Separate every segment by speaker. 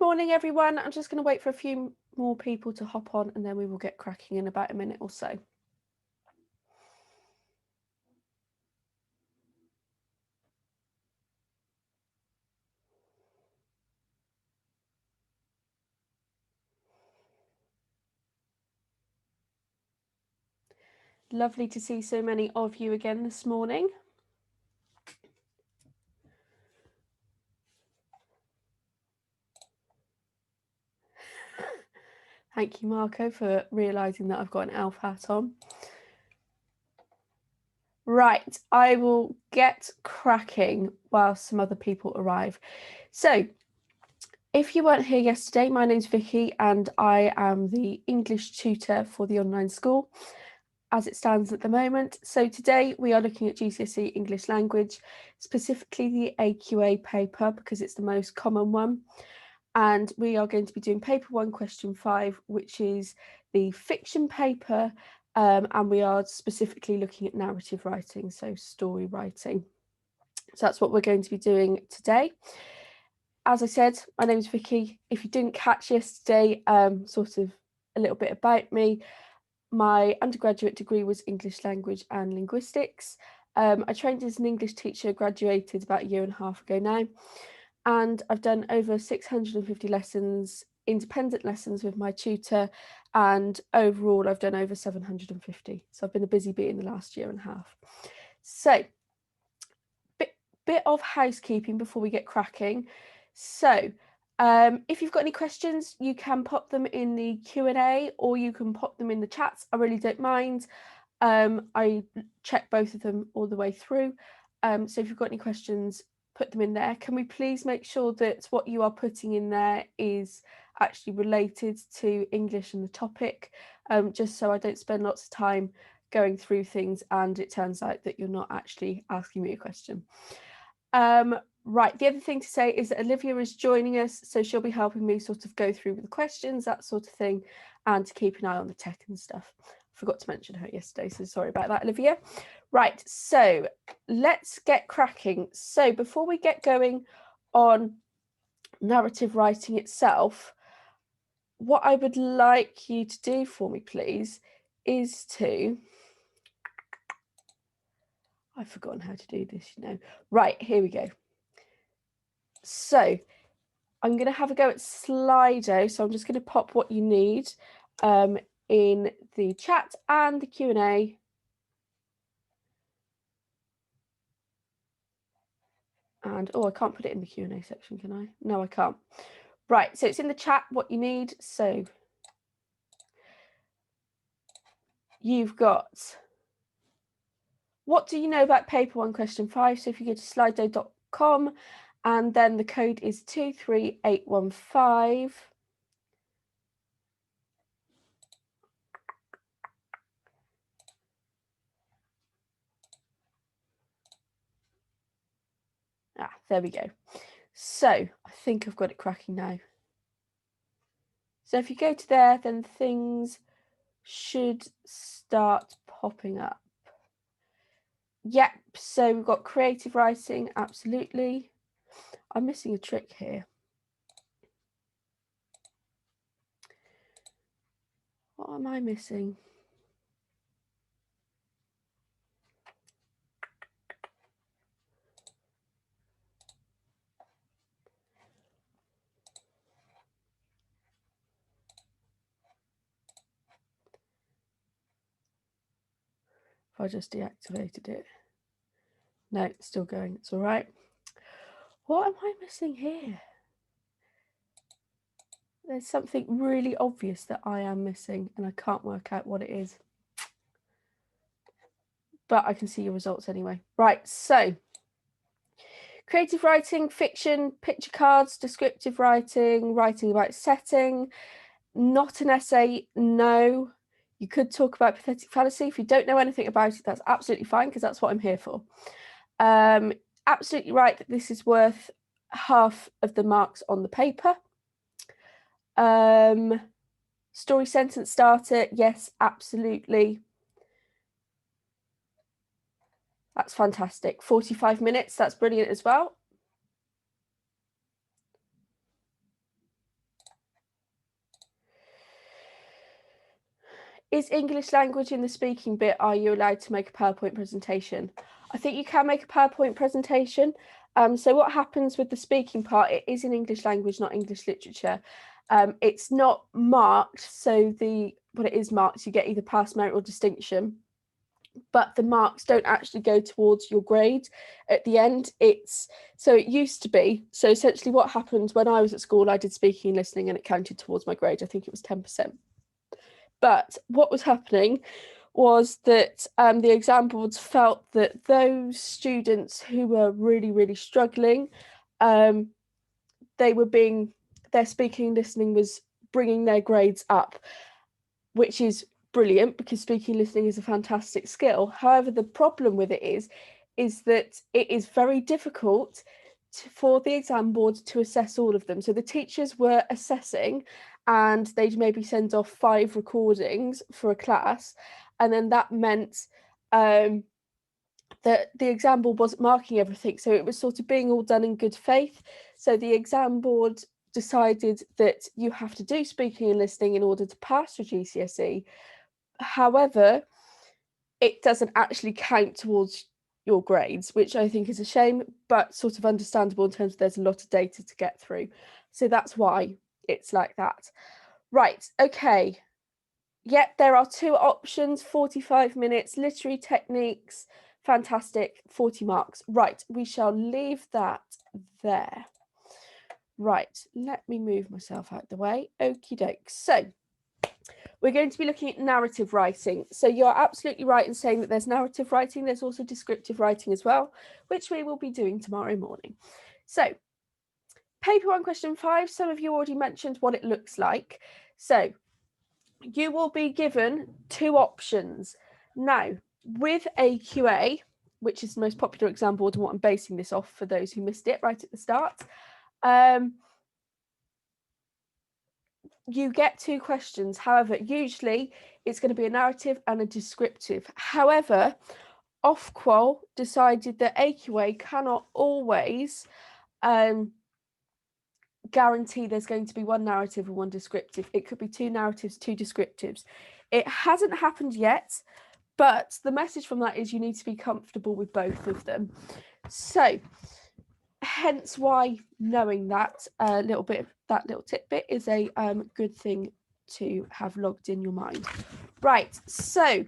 Speaker 1: Morning, everyone. I'm just going to wait for a few more people to hop on and then we will get cracking in about a minute or so. Lovely to see so many of you again this morning. Thank you, Marco, for realising that I've got an elf hat on. Right, I will get cracking while some other people arrive. So, if you weren't here yesterday, my name's Vicki and I am the English tutor for the online school as it stands at the moment. So today we are looking at GCSE English language, specifically the AQA paper because it's the most common one. And we are going to be doing paper 1, question 5, which is the fiction paper. And we are specifically looking at narrative writing, so story writing. So that's what we're going to be doing today. As I said, my name is Vicki. If you didn't catch yesterday, sort of a little bit about me, my undergraduate degree was English language and linguistics. I trained as an English teacher, graduated about a year and a half ago now, and I've done over 650 lessons, independent lessons with MyTutor, and overall I've done over 750. So I've been a busy bee in the last year and a half. So, bit of housekeeping before we get cracking. So, if you've got any questions, you can pop them in the Q&A or you can pop them in the chats. I really don't mind. I check both of them all the way through. So if you've got any questions, put them in there. Can we please make sure that what you are putting in there is actually related to English and the topic, just so I don't spend lots of time going through things and it turns out that you're not actually asking me a question. Right, the other thing to say is that Olivia is joining us, so she'll be helping me sort of go through with the questions, that sort of thing, and to keep an eye on the tech and stuff. I forgot to mention her yesterday, so sorry about that, Olivia. Right, so let's get cracking. So before we get going on narrative writing itself, what I would like you to do for me, please, is to... I've forgotten how to do this, you know. Right, here we go. So I'm going to have a go at Slido. So I'm just going to pop what you need in the chat and the Q&A. And, oh, I can't put it in the Q&A section, can I? No, I can't. Right, so it's in the chat what you need. So you've got, what do you know about paper 1, question 5? So if you go to slido.com and then the code is 23815. Ah, there we go. So I think I've got it cracking now. So if you go to there, then things should start popping up. Yep, so we've got creative writing, absolutely. I'm missing a trick here. What am I missing? I just deactivated it. No, it's still going. It's all right. What am I missing here? There's something really obvious that I am missing and I can't work out what it is. But I can see your results anyway. Right, so creative writing, fiction, picture cards, descriptive writing, writing about setting, not an essay, no. You could talk about pathetic fallacy. If you don't know anything about it, that's absolutely fine because that's what I'm here for. Absolutely right that this is worth half of the marks on the paper. Story sentence starter, yes, absolutely. That's fantastic. 45 minutes, that's brilliant as well. Is English language in the speaking bit, are you allowed to make a PowerPoint presentation? I think you can make a PowerPoint presentation. So what happens with the speaking part, it is in English language, not English literature. It's not marked, so what it is marked, you get either pass, merit or distinction, but the marks don't actually go towards your grade at the end. So it used to be, so essentially what happened when I was at school, I did speaking and listening and it counted towards my grade. I think it was 10%. But what was happening was that the exam boards felt that those students who were really, really struggling, their speaking and listening was bringing their grades up, which is brilliant because speaking and listening is a fantastic skill. However, the problem with it is that it is very difficult for the exam board to assess all of them. So the teachers were assessing and they'd maybe send off 5 recordings for a class, and then that meant that the exam board wasn't marking everything, so it was sort of being all done in good faith. So the exam board decided that you have to do speaking and listening in order to pass your GCSE. However, it doesn't actually count towards your grades, which I think is a shame, but sort of understandable in terms of there's a lot of data to get through. So that's why it's like that. Right, okay. Yep, there are 2 options, 45 minutes, literary techniques, fantastic, 40 marks. Right, we shall leave that there. Right, let me move myself out the way. Okie doke. So we're going to be looking at narrative writing. So you're absolutely right in saying that there's narrative writing. There's also descriptive writing as well, which we will be doing tomorrow morning. So paper 1, question 5, some of you already mentioned what it looks like. So you will be given 2 options. Now, with AQA, which is the most popular exam board and what I'm basing this off for those who missed it right at the start, you get 2 questions. However, usually it's going to be a narrative and a descriptive. However, Ofqual decided that AQA cannot always guarantee there's going to be 1 narrative and 1 descriptive. It could be 2 narratives, 2 descriptives. It hasn't happened yet, but the message from that is you need to be comfortable with both of them. So hence why knowing that little bit, that little tidbit is a good thing to have logged in your mind. Right, so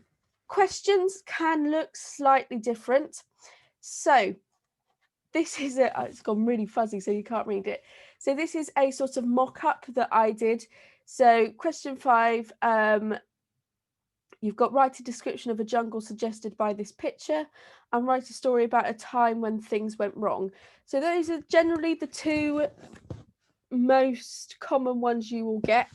Speaker 1: questions can look slightly different. So this is it's gone really fuzzy so you can't read it. So this is a sort of mock-up that I did. So question 5, you've got write a description of a jungle suggested by this picture and write a story about a time when things went wrong. So those are generally the 2 most common ones you will get.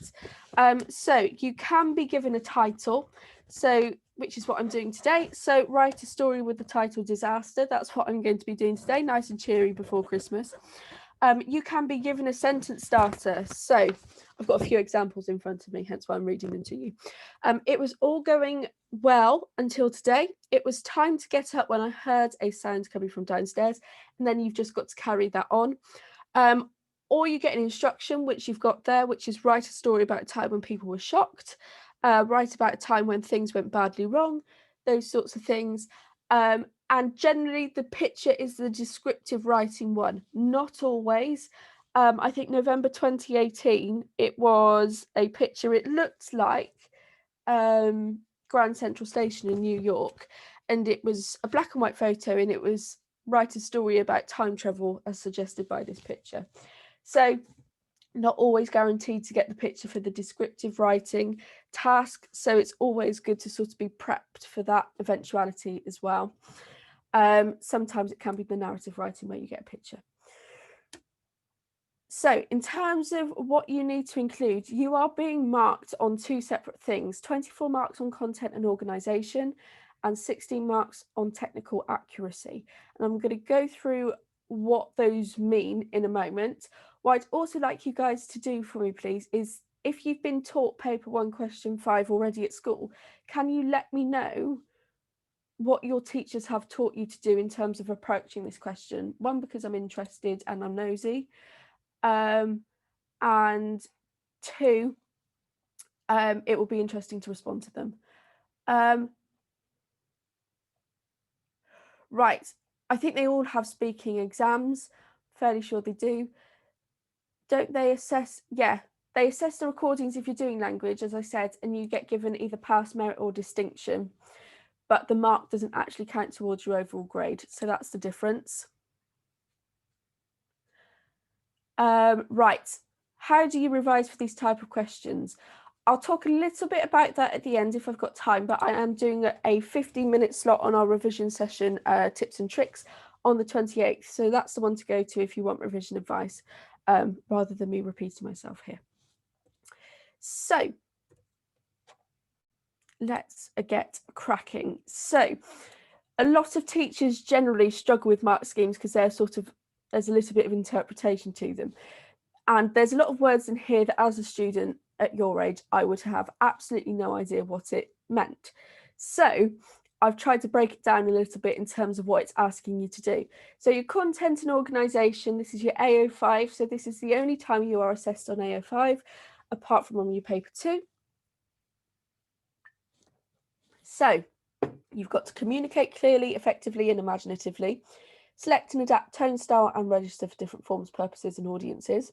Speaker 1: So you can be given a title, so which is what I'm doing today. So write a story with the title Disaster. That's what I'm going to be doing today, nice and cheery before Christmas. You can be given a sentence starter. So I've got a few examples in front of me, hence why I'm reading them to you. It was all going well until today. It was time to get up when I heard a sound coming from downstairs, and then you've just got to carry that on. Or you get an instruction, which you've got there, which is write a story about a time when people were shocked, write about a time when things went badly wrong, those sorts of things. And generally the picture is the descriptive writing one, not always. I think November 2018, it was a picture, it looked like Grand Central Station in New York, and it was a black and white photo, and it was write a story about time travel as suggested by this picture. So not always guaranteed to get the picture for the descriptive writing task, so it's always good to sort of be prepped for that eventuality as well. Sometimes it can be the narrative writing where you get a picture. So in terms of what you need to include, you are being marked on 2 separate things, 24 marks on content and organisation and 16 marks on technical accuracy. And I'm going to go through what those mean in a moment. What I'd also like you guys to do for me, please, is if you've been taught paper 1, question 5 already at school, can you let me know what your teachers have taught you to do in terms of approaching this question? 1, because I'm interested and I'm nosy. And 2, it will be interesting to respond to them. Right, I think they all have speaking exams. Fairly sure they do. Don't they assess? Yeah, they assess the recordings if you're doing language, as I said, and you get given either pass, merit, or distinction. But the mark doesn't actually count towards your overall grade, so that's the difference. Right, how do you revise for these type of questions? I'll talk a little bit about that at the end if I've got time, but I am doing a 15-minute slot on our revision session, tips and tricks, on the 28th. So that's the one to go to if you want revision advice, rather than me repeating myself here. So let's get cracking. So a lot of teachers generally struggle with mark schemes because they're there's a little bit of interpretation to them. And there's a lot of words in here that as a student at your age, I would have absolutely no idea what it meant. So I've tried to break it down a little bit in terms of what it's asking you to do. So your content and organisation, this is your AO5. So this is the only time you are assessed on AO5, apart from on your paper 2. So you've got to communicate clearly, effectively and imaginatively, select and adapt tone, style and register for different forms, purposes and audiences,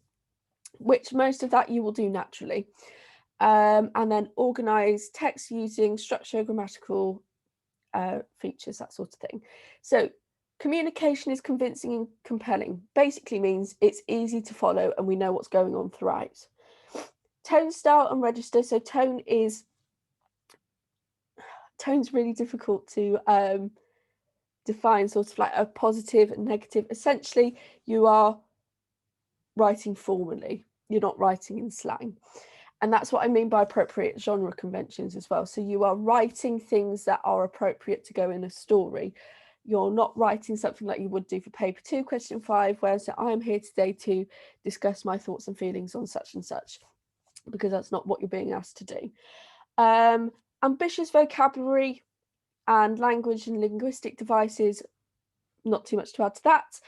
Speaker 1: which most of that you will do naturally. And then organise text using structure, grammatical features, that sort of thing. So communication is convincing and compelling. Basically means it's easy to follow and we know what's going on throughout. Tone, style and register. So tone's really difficult to define, sort of like a positive and negative. Essentially, you are writing formally. You're not writing in slang. And that's what I mean by appropriate genre conventions as well. So you are writing things that are appropriate to go in a story. You're not writing something like you would do for paper 2, question 5, whereas I'm here today to discuss my thoughts and feelings on such and such, because that's not what you're being asked to do. Ambitious vocabulary and language and linguistic devices, not too much to add to that.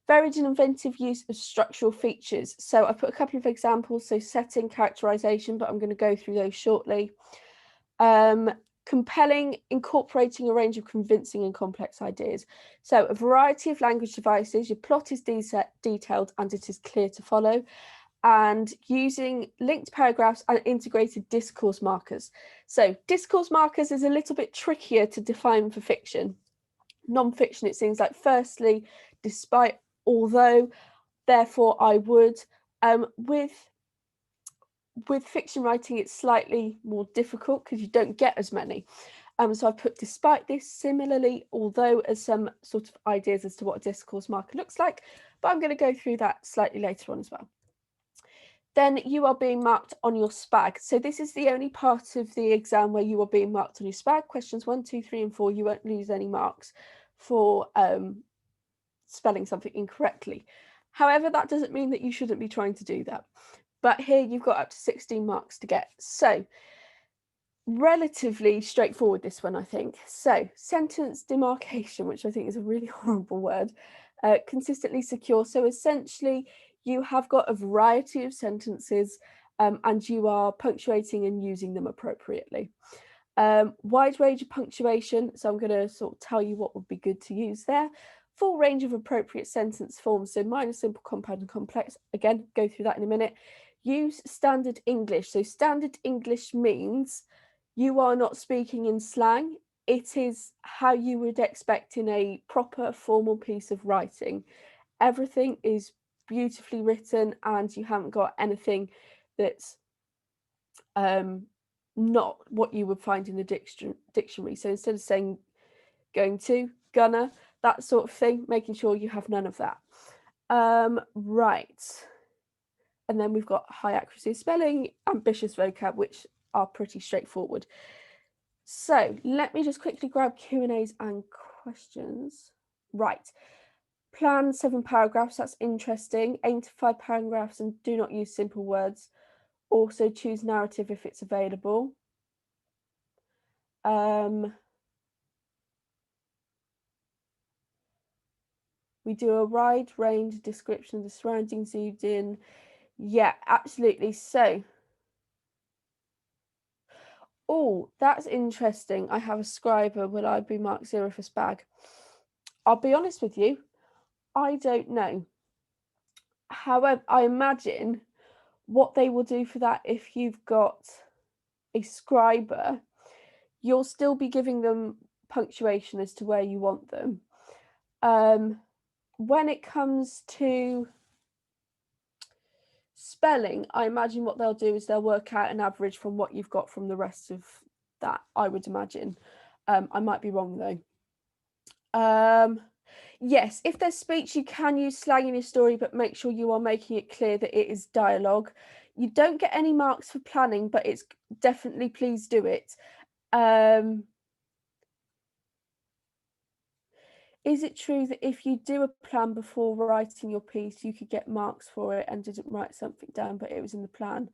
Speaker 1: Varied and inventive use of structural features. So I put a couple of examples, so setting, characterization, but I'm going to go through those shortly. Compelling, incorporating a range of convincing and complex ideas. So a variety of language devices, your plot is detailed and it is clear to follow. And using linked paragraphs and integrated discourse markers. So discourse markers is a little bit trickier to define for fiction. Non-fiction, it seems like firstly, despite, although, therefore, I would. With fiction writing, it's slightly more difficult because you don't get as many. So I've put despite this, similarly, although, as some sort of ideas as to what a discourse marker looks like, but I'm going to go through that slightly later on as well. Then you are being marked on your SPAG. So this is the only part of the exam where you are being marked on your SPAG. Questions 1, 2, 3 and 4, you won't lose any marks for spelling something incorrectly. However, that doesn't mean that you shouldn't be trying to do that. But here you've got up to 16 marks to get. So relatively straightforward, this one, I think. So sentence demarcation, which I think is a really horrible word, consistently secure. So essentially you have got a variety of sentences and you are punctuating and using them appropriately. Wide range of punctuation. So I'm going to sort of tell you what would be good to use there. Full range of appropriate sentence forms. So minor, simple, compound and complex. Again, go through that in a minute. Use standard English. So standard English means you are not speaking in slang. It is how you would expect in a proper formal piece of writing. Everything is beautifully written and you haven't got anything that's not what you would find in the dictionary. So instead of saying going to, gonna, that sort of thing, making sure you have none of that. Right. And then we've got high accuracy of spelling, ambitious vocab, which are pretty straightforward. So let me just quickly grab Q&As and questions. Right. Plan 7 paragraphs, that's interesting. Aim to 5 paragraphs and do not use simple words. Also choose narrative if it's available. We do a wide range description of the surroundings zoomed in. Yeah, absolutely. So Oh, that's interesting. I have a scriber. Will I be marked 0 for spag? I'll be honest with you, I don't know. However, I imagine what they will do for that, if you've got a scriber, you'll still be giving them punctuation as to where you want them. When it comes to spelling, I imagine what they'll do is they'll work out an average from what you've got from the rest of that, I would imagine. I might be wrong though. Yes, if there's speech, you can use slang in your story, but make sure you are making it clear that it is dialogue. You don't get any marks for planning, but it's definitely, please do it. Is it true that if you do a plan before writing your piece, you could get marks for it and didn't write something down, but it was in the plan?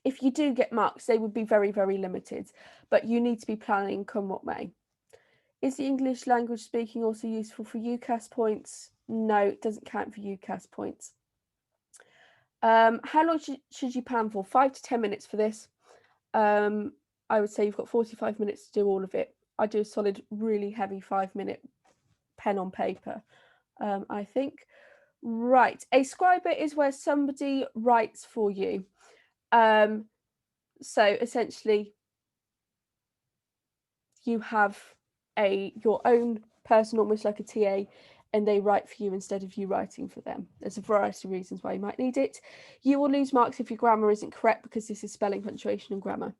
Speaker 1: If you do get marks, they would be very, very limited, but you need to be planning come what may. Is the English language speaking also useful for UCAS points? No, it doesn't count for UCAS points. How long should you plan for? 5 to 10 minutes for this. I would say you've got 45 minutes to do all of it. I do a solid, really heavy 5-minute pen on paper, I think. Right, a scriber is where somebody writes for you. So essentially, you have your own person, almost like a TA, and they write for you instead of you writing for them. There's a variety of reasons why you might need it. You will lose marks if your grammar isn't correct, because this is spelling, punctuation, and grammar.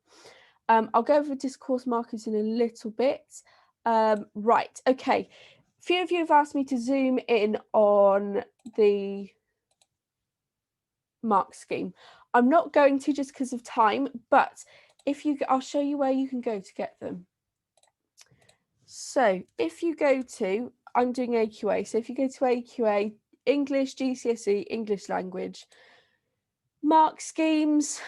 Speaker 1: I'll go over discourse markers in a little bit. Right, okay. A few of you have asked me to zoom in on the mark scheme. I'm not going to, just because of time, but I'll show you where you can go to get them. So if you go to, I'm doing AQA, so if you go to AQA, English, GCSE, English language, mark schemes,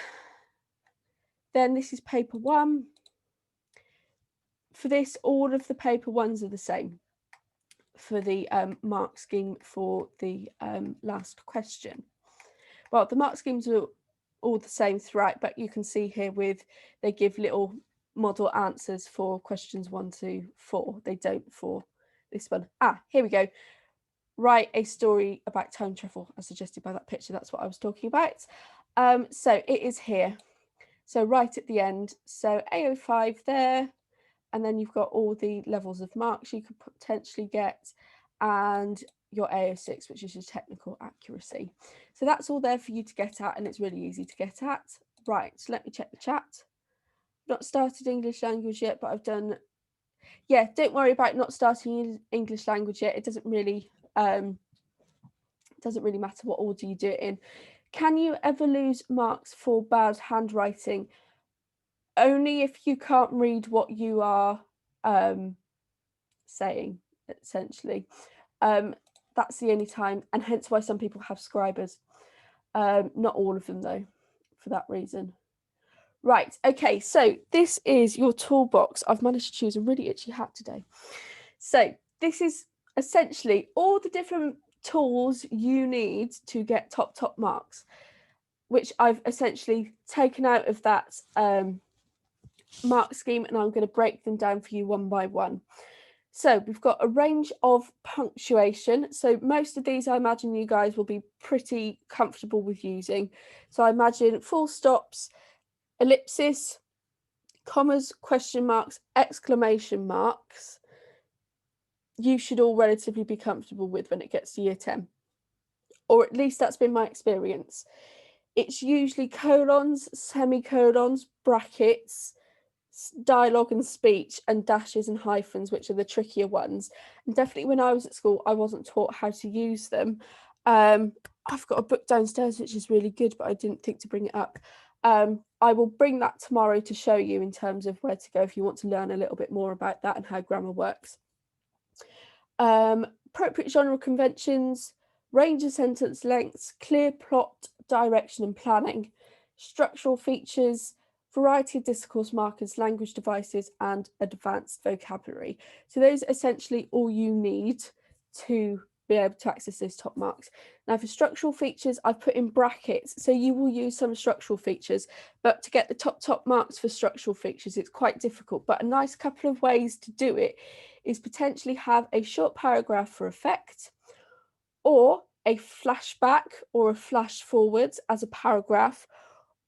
Speaker 1: then this is paper 1. For this, all of the paper 1s are the same for the mark scheme for the last question. Well, the mark schemes are all the same throughout, but you can see here they give little model answers for questions 1 to 4. They don't for this one. Here we go. Write a story about time travel, as suggested by that picture. That's what I was talking about. So it is here. So right at the end. So A05 there, and then you've got all the levels of marks you could potentially get, and your A06, which is your technical accuracy. So that's all there for you to get at, and it's really easy to get at. Right, so let me check the chat. Not started English language yet, but I've done, yeah, don't worry about not starting English language yet. It doesn't really matter what order you do it in. Can you ever lose marks for bad handwriting? Only if you can't read what you are saying, essentially. That's the only time, and hence why some people have scribers. Not all of them though, for that reason. Right, okay, so this is your toolbox. I've managed to choose a really itchy hat today. So this is essentially all the different tools you need to get top marks, which I've essentially taken out of that mark scheme, and I'm going to break them down for you one by one. So we've got a range of punctuation. So most of these, I imagine you guys will be pretty comfortable with using. So I imagine full stops, ellipsis, commas, question marks, exclamation marks, you should all relatively be comfortable with when it gets to year 10. Or at least that's been my experience. It's usually colons, semicolons, brackets, dialogue and speech, and dashes and hyphens, which are the trickier ones. And definitely when I was at school, I wasn't taught how to use them. I've got a book downstairs which is really good, but I didn't think to bring it up. I will bring that tomorrow to show you in terms of where to go if you want to learn a little bit more about that and how grammar works. Appropriate genre conventions, range of sentence lengths, clear plot, direction and planning, structural features, variety of discourse markers, language devices, and advanced vocabulary. So those are essentially all you need to be able to access those top marks. Now for structural features, I've put in brackets, so you will use some structural features, but to get the top marks for structural features, it's quite difficult. But a nice couple of ways to do it is potentially have a short paragraph for effect, or a flashback or a flash forwards as a paragraph,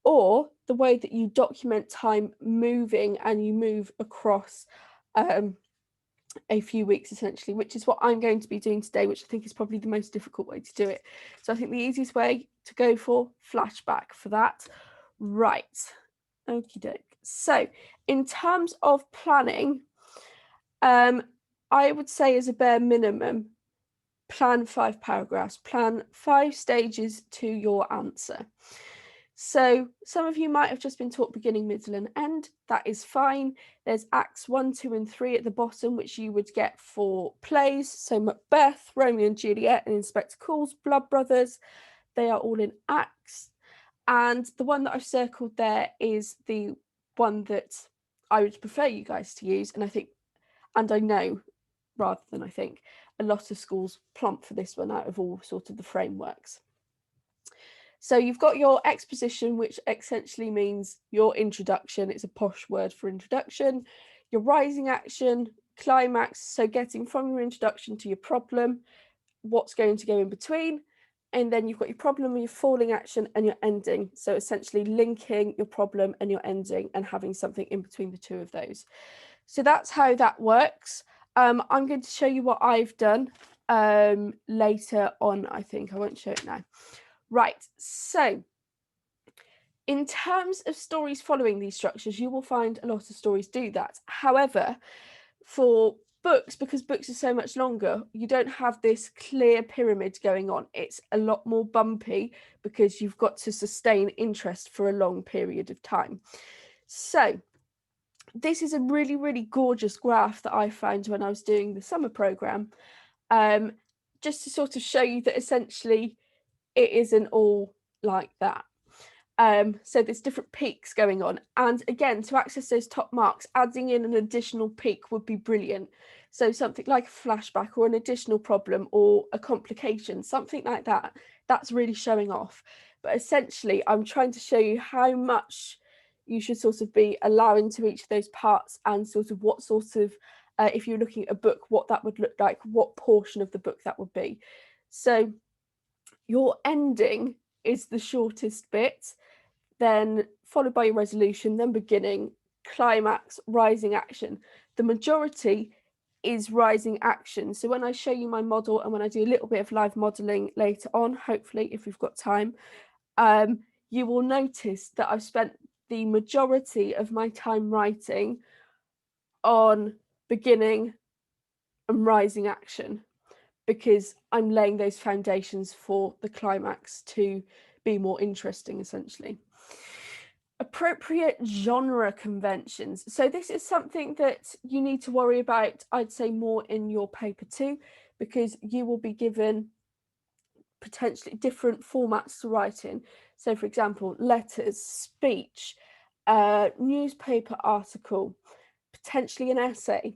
Speaker 1: or the way that you document time moving and you move across a few weeks essentially, which is what I'm going to be doing today, which I think is probably the most difficult way to do it. So I think the easiest way to go for flashback for that. Right, okie doke. So in terms of planning, I would say as a bare minimum, plan 5 paragraphs, plan 5 stages to your answer. So some of you might have just been taught beginning, middle and end. That is fine. There's acts 1, 2 and 3 at the bottom, which you would get for plays. So Macbeth, Romeo and Juliet and Inspector Calls, Blood Brothers, they are all in acts. And the one that I've circled there is the one that I would prefer you guys to use. And I know, rather than I think, a lot of schools plump for this one out of all sort of the frameworks. So you've got your exposition, which essentially means your introduction. It's a posh word for introduction. Your rising action, climax, so getting from your introduction to your problem, what's going to go in between. And then you've got your problem, your falling action and your ending. So essentially linking your problem and your ending and having something in between the two of those. So that's how that works. I'm going to show you what I've done later on, I think. I won't show it now. Right, so in terms of stories following these structures, you will find a lot of stories do that. However, for books, because books are so much longer, you don't have this clear pyramid going on. It's a lot more bumpy because you've got to sustain interest for a long period of time. So this is a really, really gorgeous graph that I found when I was doing the summer programme, just to sort of show you that essentially it isn't all like that. So there's different peaks going on. And again, to access those top marks, adding in an additional peak would be brilliant. So something like a flashback or an additional problem or a complication, something like that, that's really showing off. But essentially, I'm trying to show you how much you should sort of be allowing to each of those parts and sort of what sort of, if you're looking at a book, what that would look like, what portion of the book that would be. So your ending is the shortest bit, then followed by your resolution, then beginning, climax, rising action. The majority is rising action. So when I show you my model and when I do a little bit of live modeling later on, hopefully if we've got time, you will notice that I've spent the majority of my time writing on beginning and rising action, because I'm laying those foundations for the climax to be more interesting, essentially. Appropriate genre conventions. So this is something that you need to worry about, I'd say, more in your paper too, because you will be given potentially different formats to write in. So for example, letters, speech, newspaper article, potentially an essay.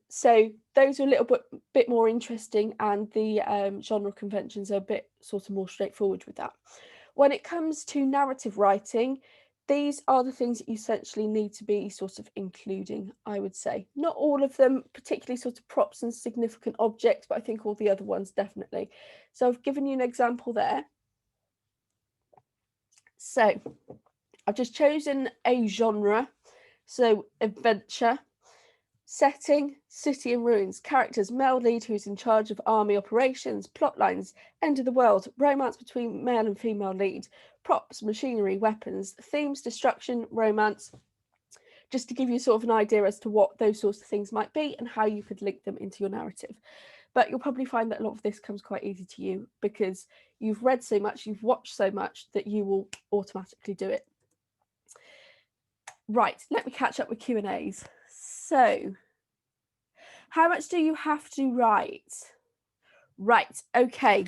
Speaker 1: So those are a little bit more interesting, and the genre conventions are a bit sort of more straightforward with that. When it comes to narrative writing, these are the things that you essentially need to be sort of including, I would say. Not all of them, particularly sort of props and significant objects, but I think all the other ones definitely. So I've given you an example there. So I've just chosen a genre. So adventure. Setting, city in ruins. Characters, male lead who's in charge of army operations. Plot lines, end of the world. Romance between male and female lead. Props, machinery, weapons. Themes, destruction, romance. Just to give you sort of an idea as to what those sorts of things might be and how you could link them into your narrative. But you'll probably find that a lot of this comes quite easy to you because you've read so much, you've watched so much that you will automatically do it. Right, let me catch up with Q&As. So, how much do you have to write? Right, okay.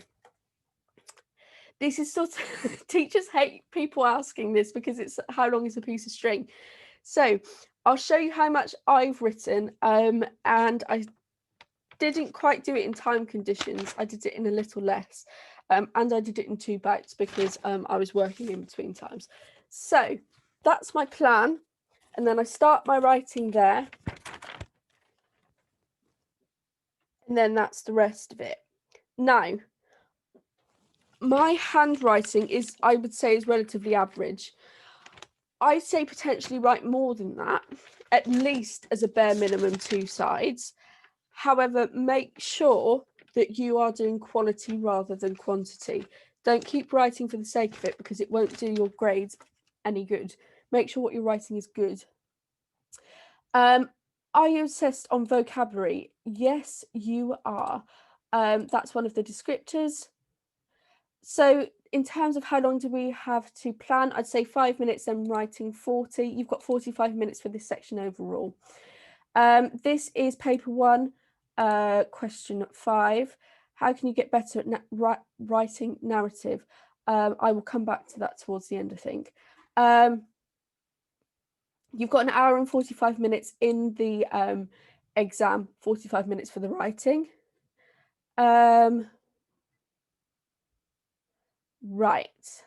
Speaker 1: This is sort of, teachers hate people asking this because it's how long is a piece of string. So I'll show you how much I've written, and didn't quite do it in time conditions. I did it in a little less, and I did it in 2 bites because I was working in between times. So that's my plan, and then I start my writing there, and then that's the rest of it. Now, my handwriting is, I would say, is relatively average. I'd say potentially write more than that, at least as a bare minimum 2 sides. However, make sure that you are doing quality rather than quantity. Don't keep writing for the sake of it, because it won't do your grades any good. Make sure what you're writing is good. Are you assessed on vocabulary? Yes, you are. That's one of the descriptors. So in terms of how long do we have to plan, I'd say 5 minutes and writing 40. You've got 45 minutes for this section overall. This is paper 1, question 5. How can you get better at writing narrative? I will come back to that towards the end, I think. You've got an hour and 45 minutes in the exam, 45 minutes for the writing. Right.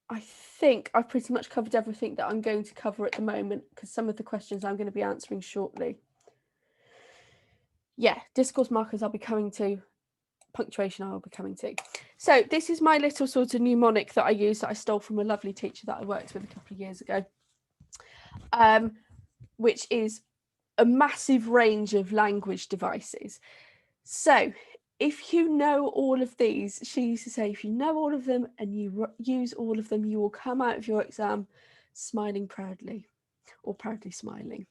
Speaker 1: I think I've pretty much covered everything that I'm going to cover at the moment, because some of the questions I'm going to be answering shortly. Yeah, discourse markers I'll be coming to. Punctuation I will be coming to. So this is my little sort of mnemonic that I use, that I stole from a lovely teacher that I worked with a couple of years ago, which is a massive range of language devices. So if you know all of these, she used to say, if you know all of them and you use all of them, you will come out of your exam smiling proudly, or proudly smiling.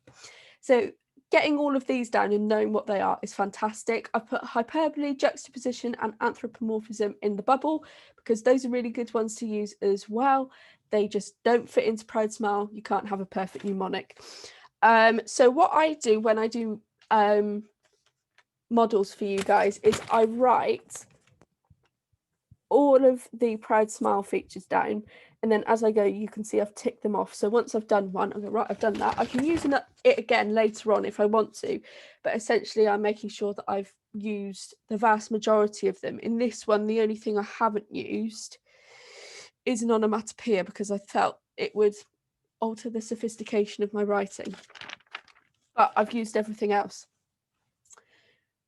Speaker 1: So getting all of these down and knowing what they are is fantastic. I put hyperbole, juxtaposition, and anthropomorphism in the bubble, because those are really good ones to use as well. They just don't fit into proud smile. You can't have a perfect mnemonic. So what I do when I do models for you guys is I write all of the proud smile features down, and then as I go you can see I've ticked them off. So once I've done one, I'm going, right, I've done that. I can use it again later on if I want to, but essentially I'm making sure that I've used the vast majority of them. In this one, the only thing I haven't used is an onomatopoeia, because I felt it would alter the sophistication of my writing, but I've used everything else.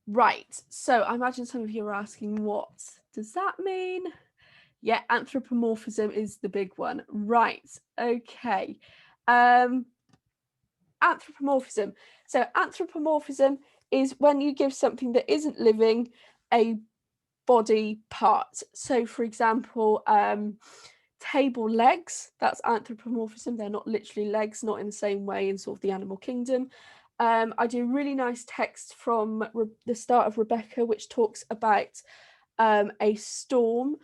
Speaker 1: Right, so I imagine some of you are asking, what does that mean? Yeah, anthropomorphism is the big one. Right, okay. Anthropomorphism. So anthropomorphism is when you give something that isn't living a body part. So for example, table legs, that's anthropomorphism. They're not literally legs, not in the same way in sort of the animal kingdom. I do a really nice text from the start of Rebecca, which talks about a storm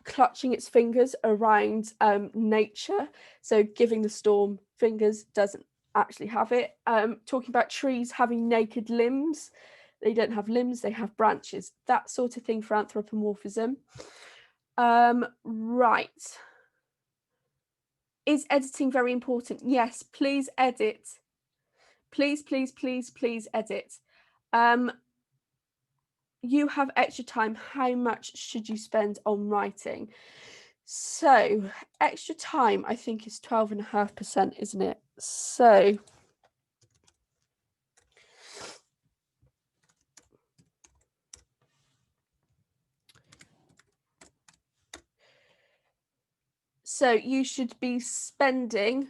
Speaker 1: clutching its fingers around nature. So giving the storm fingers doesn't actually have it. Talking about trees having naked limbs. They don't have limbs, they have branches. That sort of thing for anthropomorphism. Right. Is editing very important? Yes, please edit. Please, please, please, please edit. You have extra time. How much should you spend on writing? So extra time, I think, is 12.5%, isn't it? So you should be spending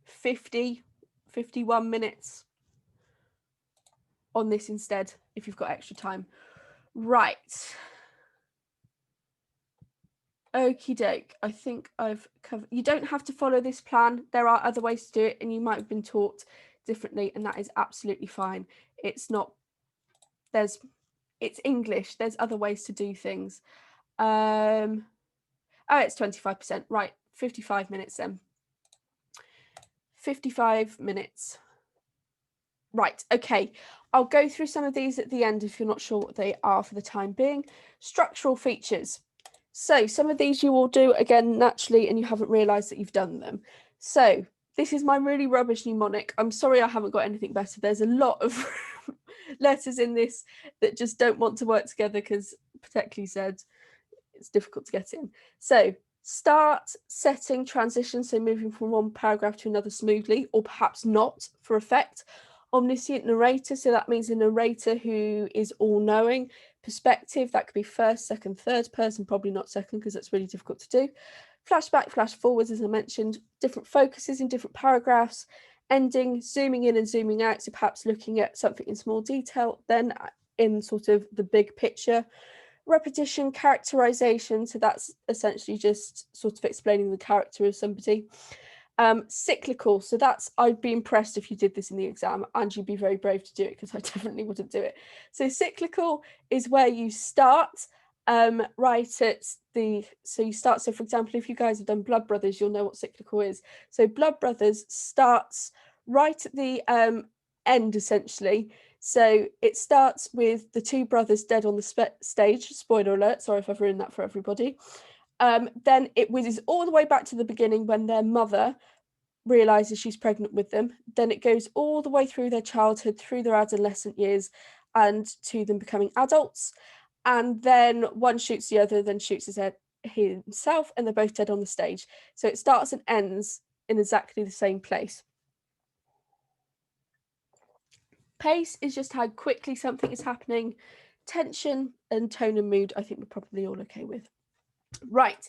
Speaker 1: 51 minutes on this instead, if you've got extra time. Right. Okie doke. I think I've covered. You don't have to follow this plan. There are other ways to do it, and you might have been taught differently, and that is absolutely fine. It's not, it's English. There's other ways to do things. Oh, it's 25%. Right, 55 minutes then. 55 minutes. Right, okay. I'll go through some of these at the end if you're not sure what they are for the time being. Structural features. So some of these you will do again naturally and you haven't realised that you've done them. So this is my really rubbish mnemonic. I'm sorry I haven't got anything better. There's a lot of letters in this that just don't want to work together because particularly said it's difficult to get in. So start, setting, transition, so moving from one paragraph to another smoothly, or perhaps not for effect. Omniscient narrator, so that means a narrator who is all-knowing. Perspective, that could be first, second, third person, probably not second because that's really difficult to do. Flashback, flash forwards, as I mentioned, different focuses in different paragraphs. Ending, zooming in and zooming out, so perhaps looking at something in small detail, then in sort of the big picture. Repetition, characterization, so that's essentially just sort of explaining the character of somebody. Cyclical, so that's, I'd be impressed if you did this in the exam and you'd be very brave to do it because I definitely wouldn't do it. So cyclical is where you start right at the, so you start, so for example, if you guys have done Blood Brothers, you'll know what cyclical is. So Blood Brothers starts right at the end essentially. So it starts with the two brothers dead on the stage, spoiler alert, sorry if I've ruined that for everybody. Then it whizzes all the way back to the beginning when their mother realizes she's pregnant with them. Then it goes all the way through their childhood, through their adolescent years, and to them becoming adults. And then one shoots the other, then shoots his head himself, and they're both dead on the stage. So it starts and ends in exactly the same place. Pace is just how quickly something is happening. Tension and tone and mood, I think we're probably all okay with. Right,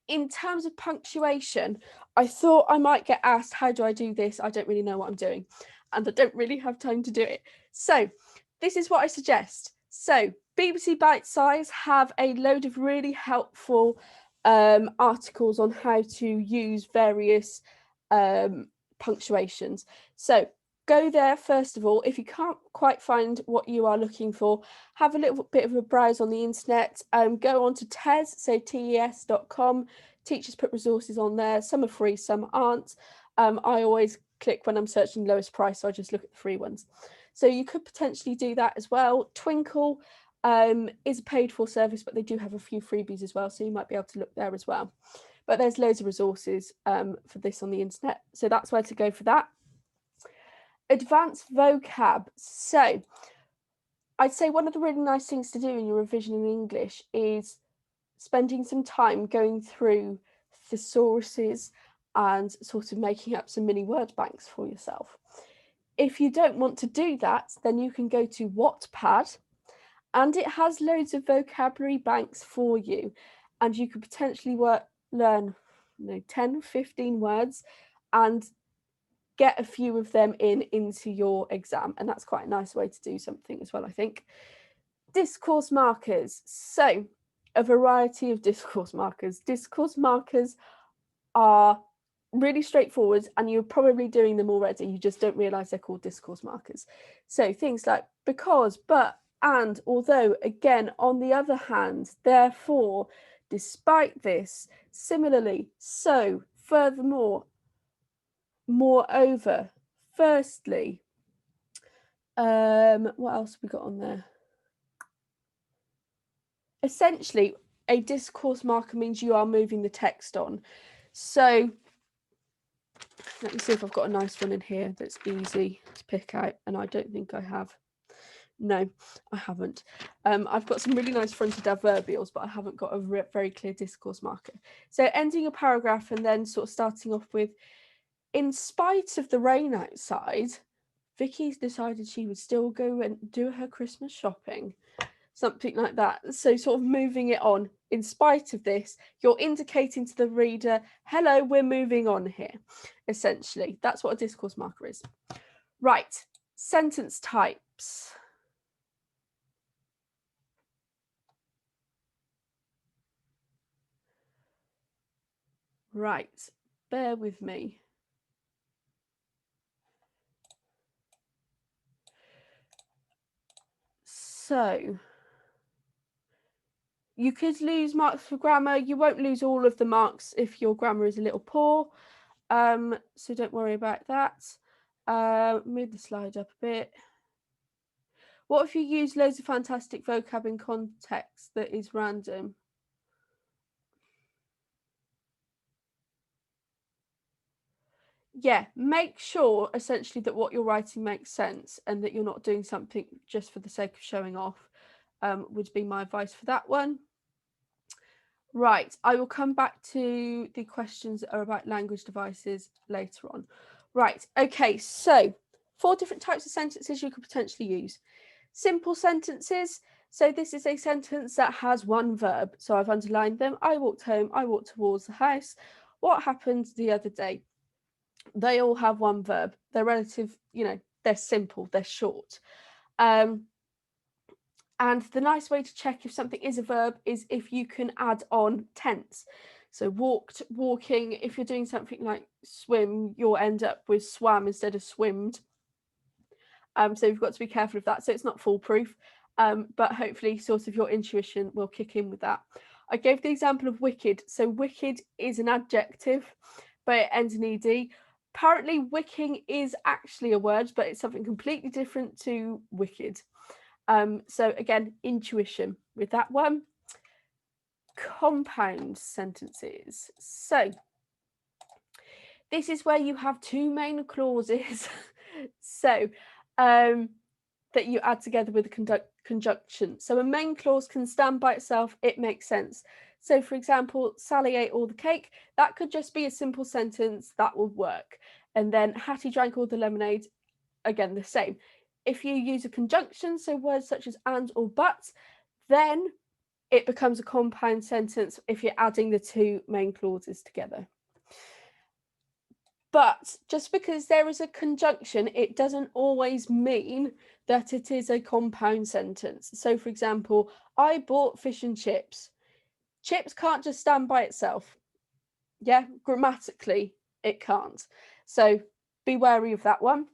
Speaker 1: in terms of punctuation, I thought I might get asked, how do I do this? I don't really know what I'm doing, and I don't really have time to do it. So this is what I suggest. So BBC Bite Size have a load of really helpful articles on how to use various punctuations. So go there first of all. If you can't quite find what you are looking for, have a little bit of a browse on the internet. Go on to TES, so TES.com. Teachers put resources on there. Some are free, some aren't. I always click when I'm searching lowest price, so I just look at the free ones. So you could potentially do that as well. Twinkle is a paid for service, but they do have a few freebies as well, so you might be able to look there as well. But there's loads of resources for this on the internet, so that's where to go for that. Advanced vocab. So I'd say one of the really nice things to do in your revision in English is spending some time going through thesauruses and sort of making up some mini word banks for yourself. If you don't want to do that, then you can go to Wattpad, and it has loads of vocabulary banks for you, and you could potentially learn 10, 15 words and get a few of them into your exam, and that's quite a nice way to do something as well, I think. Discourse markers. So a variety of discourse markers. Discourse markers are really straightforward and you're probably doing them already, you just don't realize they're called discourse markers. So things like because, but, and, although, again, on the other hand, therefore, despite this, similarly, so, furthermore, moreover, firstly. What else have we got on there? Essentially, a discourse marker means you are moving the text on. So let me see if I've got a nice one in here that's easy to pick out, and I don't think I have. No, I haven't. I've got some really nice fronted adverbials, but I haven't got a very clear discourse marker. So ending a paragraph and then sort of starting off with, in spite of the rain outside, Vicky's decided she would still go and do her Christmas shopping. Something like that. So sort of moving it on. In spite of this, you're indicating to the reader, hello, we're moving on here, essentially. That's what a discourse marker is. Right, sentence types. Right, bear with me. So you could lose marks for grammar. You won't lose all of the marks if your grammar is a little poor. So don't worry about that. Move the slide up a bit. What if you use loads of fantastic vocab in context that is random? yeah, make sure essentially that what you're writing makes sense and that you're not doing something just for the sake of showing off, would be my advice for that one. Right, I will come back to the questions that are about language devices later on. Right, okay, so 4 different types of sentences you could potentially use. Simple sentences. So this is a sentence that has one verb. So I've underlined them. I walked home, I walked towards the house. What happened the other day? They all have one verb. They're relative, they're simple, they're short. And the nice way to check if something is a verb is if you can add on tense. So walked, walking. If you're doing something like swim, you'll end up with swam instead of swimmed. So you've got to be careful of that. So it's not foolproof, but hopefully sort of your intuition will kick in with that. I gave the example of wicked. So wicked is an adjective, but it ends in ed. Apparently wicking is actually a word, but it's something completely different to wicked. So again, intuition with that one. Compound sentences. So this is where you have 2 main clauses. So that you add together with a conjunction. So a main clause can stand by itself, it makes sense. So for example, Sally ate all the cake. That could just be a simple sentence that would work. And then Hattie drank all the lemonade. Again, the same. If you use a conjunction, so words such as and or but, then it becomes a compound sentence if you're adding the 2 main clauses together. But just because there is a conjunction, it doesn't always mean that it is a compound sentence. So for example, I bought fish and chips. Chips can't just stand by itself. Yeah, grammatically, it can't. So be wary of that one.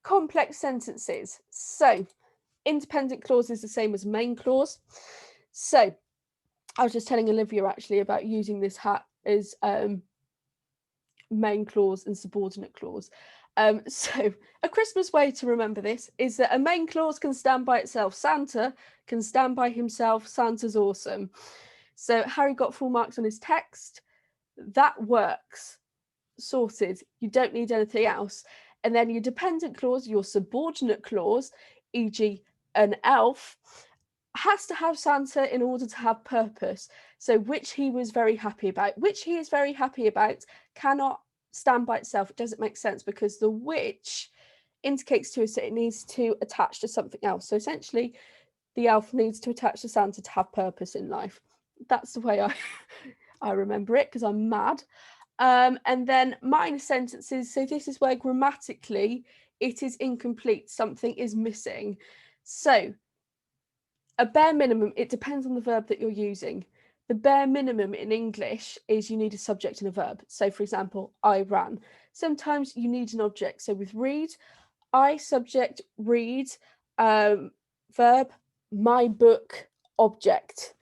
Speaker 1: Complex sentences. So independent clause is the same as main clause. So I was just telling Olivia actually about using this hat as main clause and subordinate clause. So a Christmas way to remember this is that a main clause can stand by itself. Santa can stand by himself. Santa's awesome. So Harry got full marks on his text. That works. Sorted. You don't need anything else. And then your dependent clause, your subordinate clause, e.g. an elf, has to have Santa in order to have purpose. So which he was very happy about. Which he is very happy about cannot stand by itself. It doesn't make sense because the which indicates to us that it needs to attach to something else. So essentially, the elf needs to attach to Santa to have purpose in life. That's the way I remember it because I'm mad. And then minor sentences. So this is where grammatically it is incomplete. Something is missing. So a bare minimum, it depends on the verb that you're using. The bare minimum in English is you need a subject and a verb. So for example, I ran. Sometimes you need an object. So with read, I subject, read, verb, my book, object.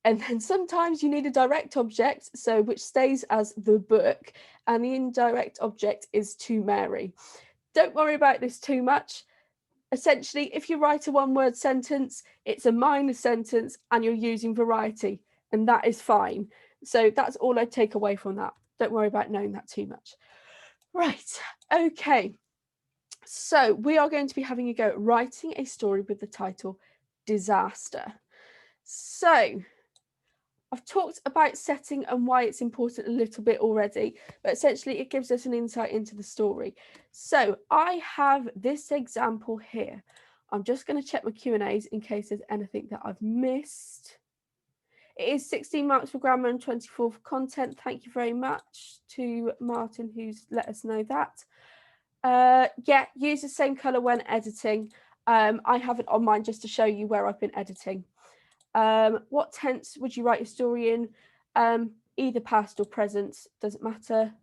Speaker 1: And then sometimes you need a direct object, so which stays as the book, and the indirect object is to Mary. Don't worry about this too much. Essentially, if you write a one-word sentence, it's a minor sentence and you're using variety, and that is fine. So that's all I take away from that. Don't worry about knowing that too much. Right, okay. So we are going to be having a go at writing a story with the title Disaster. So I've talked about setting and why it's important a little bit already, but essentially it gives us an insight into the story. So I have this example here. I'm just going to check my Q&As in case there's anything that I've missed. It is 16 marks for grammar and 24 for content. Thank you very much to Martin who's let us know that. Yeah, use the same colour when editing. I have it on mine just to show you where I've been editing. What tense would you write your story in? Either past or present, doesn't matter.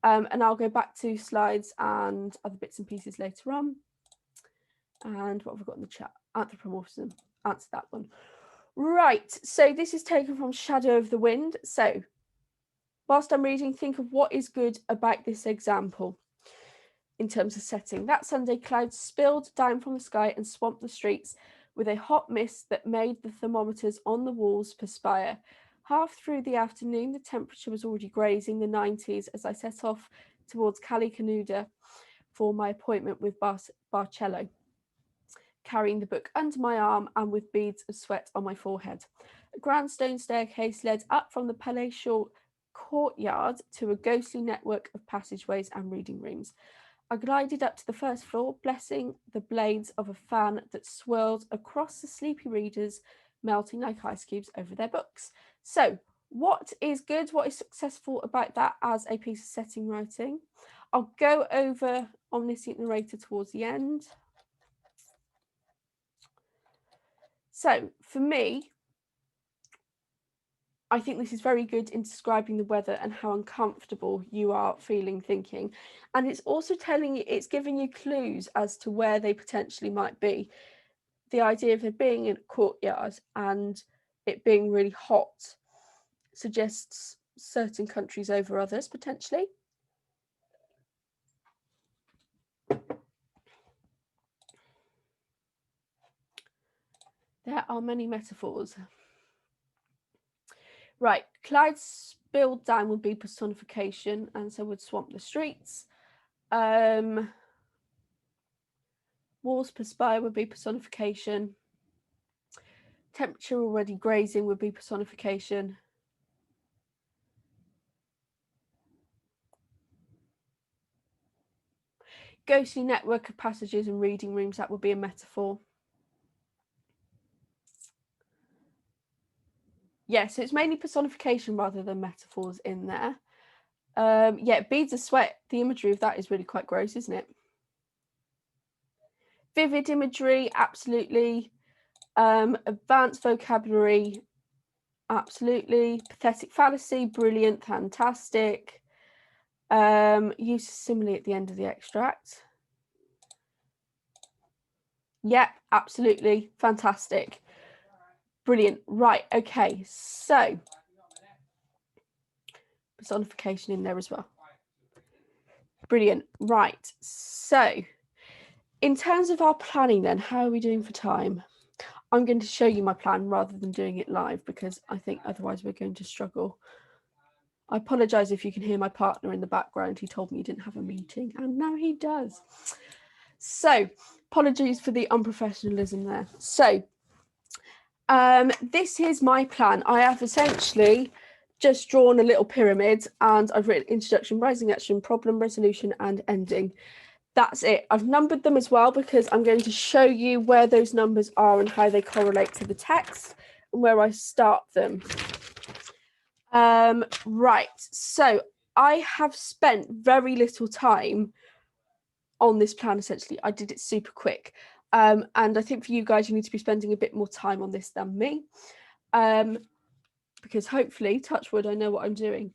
Speaker 1: And I'll go back to slides and other bits and pieces later on. And what have we got in the chat? Anthropomorphism, answer that one. Right, so this is taken from Shadow of the Wind. So whilst I'm reading, think of what is good about this example in terms of setting. That Sunday, clouds spilled down from the sky and swamped the streets with a hot mist that made the thermometers on the walls perspire. Half through the afternoon, the temperature was already grazing the 90s as I set off towards Cali Canuda for my appointment with Barcello, carrying the book under my arm and with beads of sweat on my forehead. A grand stone staircase led up from the palatial courtyard to a ghostly network of passageways and reading rooms. I glided up to the first floor, blessing the blades of a fan that swirled across the sleepy readers, melting like ice cubes over their books. So, what is good? What is successful about that as a piece of setting writing? I'll go over omniscient narrator towards the end. So, for me, I think this is very good in describing the weather and how uncomfortable you are feeling thinking. And it's also telling you, it's giving you clues as to where they potentially might be. The idea of it being in a courtyard and it being really hot suggests certain countries over others, potentially. There are many metaphors. Right, clouds spilled down would be personification, and so would swamp the streets. Walls perspire would be personification. Temperature already grazing would be personification. Ghostly network of passages and reading rooms, that would be a metaphor. Yeah, so it's mainly personification rather than metaphors in there. Yeah, beads of sweat, the imagery of that is really quite gross, isn't it? Vivid imagery, absolutely. Advanced vocabulary, absolutely. Pathetic fallacy, brilliant, fantastic. Use simile at the end of the extract. Yep, absolutely, fantastic. Brilliant. Right, okay, so personification in there as well. Brilliant. Right, so in terms of our planning then, how are we doing for time? I'm going to show you my plan rather than doing it live because I think otherwise we're going to struggle. I apologise if you can hear my partner in the background. He told me he didn't have a meeting and now he does. So apologies for the unprofessionalism there. So this is my plan. I have essentially just drawn a little pyramid and I've written introduction, rising action, problem, resolution and ending. That's it. I've numbered them as well because I'm going to show you where those numbers are and how they correlate to the text and where I start them. Right, so I have spent very little time on this plan essentially. I did it super quick. And I think for you guys, you need to be spending a bit more time on this than me. Because hopefully, touch wood, I know what I'm doing.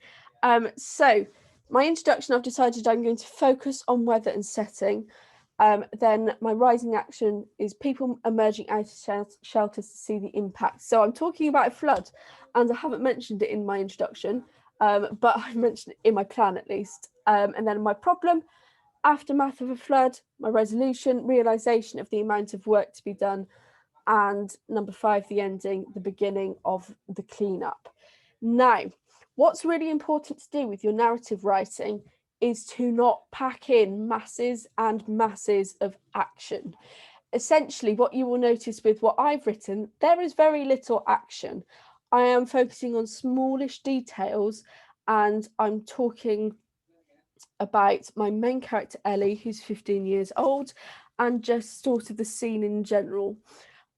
Speaker 1: So my introduction, I've decided I'm going to focus on weather and setting. Then my rising action is people emerging out of shelters to see the impact. So I'm talking about a flood, and I haven't mentioned it in my introduction, but I mentioned it in my plan at least. And then my problem, aftermath of a flood, my resolution, realization of the amount of work to be done, and number 5, the ending, the beginning of the cleanup. Now, what's really important to do with your narrative writing is to not pack in masses and masses of action. Essentially, what you will notice with what I've written, there is very little action. I am focusing on smallish details and I'm talking about my main character, Ellie, who's 15 years old, and just sort of the scene in general.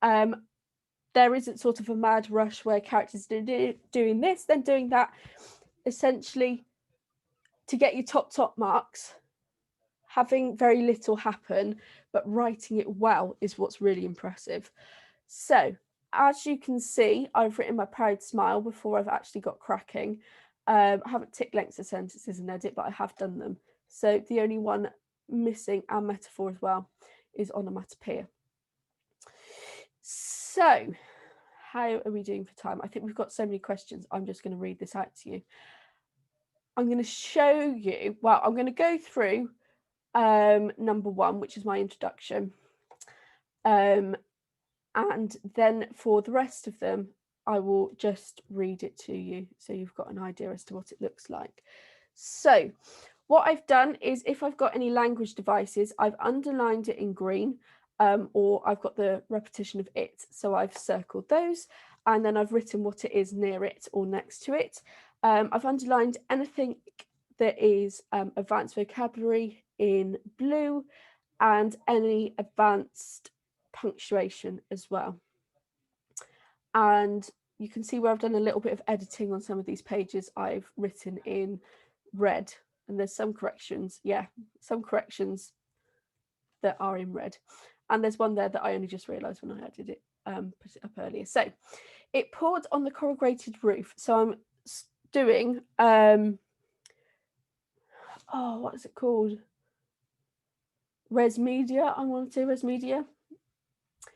Speaker 1: There isn't sort of a mad rush where characters are doing this, then doing that. Essentially, to get your top marks, having very little happen, but writing it well is what's really impressive. So, as you can see, I've written my proud smile before I've actually got cracking. I haven't ticked lengths of sentences in edit, but I have done them. So the only one missing, and metaphor as well, is onomatopoeia. So, how are we doing for time? I think we've got so many questions. I'm just going to read this out to you. I'm going to show you, well, I'm going to go through number 1, which is my introduction. And then for the rest of them, I will just read it to you so you've got an idea as to what it looks like. So, What I've done is if I've got any language devices, I've underlined it in green, or I've got the repetition of it. So I've circled those and then I've written what it is near it or next to it. I've underlined anything that is advanced vocabulary in blue and any advanced punctuation as well. And you can see where I've done a little bit of editing on some of these pages. I've written in red, and there's some corrections. Yeah, some corrections that are in red. And there's one there that I only just realised when I added it, put it up earlier. So it poured on the corrugated roof. So I'm doing, oh, what is it called? Res media. I want to do res media.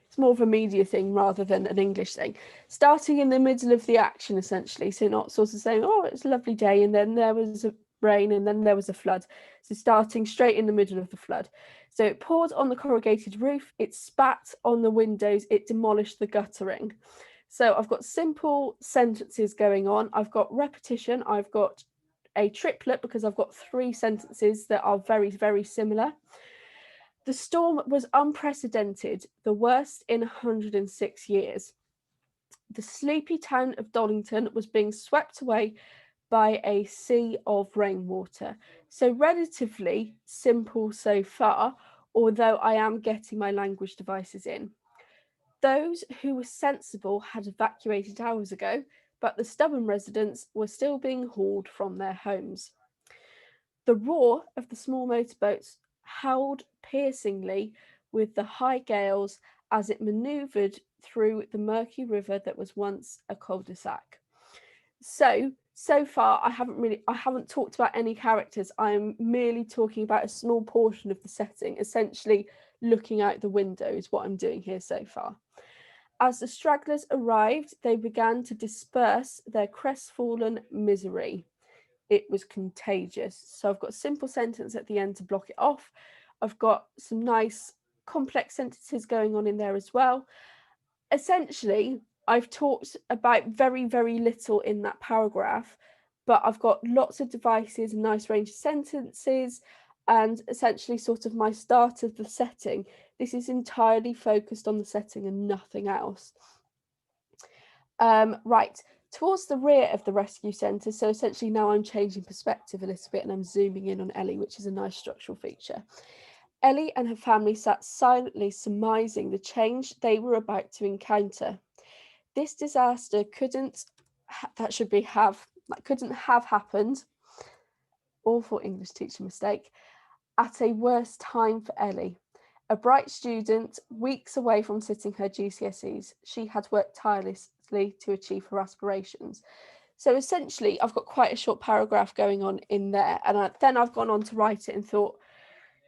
Speaker 1: It's more of a media thing rather than an English thing. Starting in the middle of the action, essentially. So not sort of saying, oh, it's a lovely day, and then there was a rain, and then there was a flood. So starting straight in the middle of the flood. So it poured on the corrugated roof, it spat on the windows, it demolished the guttering. So I've got simple sentences going on. I've got repetition. I've got a triplet because I've got 3 sentences that are very, very similar. The storm was unprecedented, the worst in 106 years. The sleepy town of Dollington was being swept away by a sea of rainwater. So relatively simple so far, although I am getting my language devices in. Those who were sensible had evacuated hours ago, but the stubborn residents were still being hauled from their homes. The roar of the small motorboats howled piercingly with the high gales as it manoeuvred through the murky river that was once a cul-de-sac. So far I haven't talked about any characters. I'm merely talking about a small portion of the setting, essentially looking out the window is what I'm doing here so far. As the stragglers arrived, they began to disperse their crestfallen misery. It was contagious. So I've got a simple sentence at the end to block it off. I've got some nice complex sentences going on in there as well. Essentially, I've talked about very, very little in that paragraph, but I've got lots of devices, a nice range of sentences, and essentially sort of my start of the setting. This is entirely focused on the setting and nothing else. Right. Towards the rear of the rescue centre, so essentially now I'm changing perspective a little bit and I'm zooming in on Ellie, which is a nice structural feature. Ellie and her family sat silently surmising the change they were about to encounter. This disaster couldn't have happened, awful English teacher mistake, at a worse time for Ellie. A bright student, weeks away from sitting her GCSEs, she had worked tirelessly to achieve her aspirations. So essentially, I've got quite a short paragraph going on in there, and then I've gone on to write it and thought,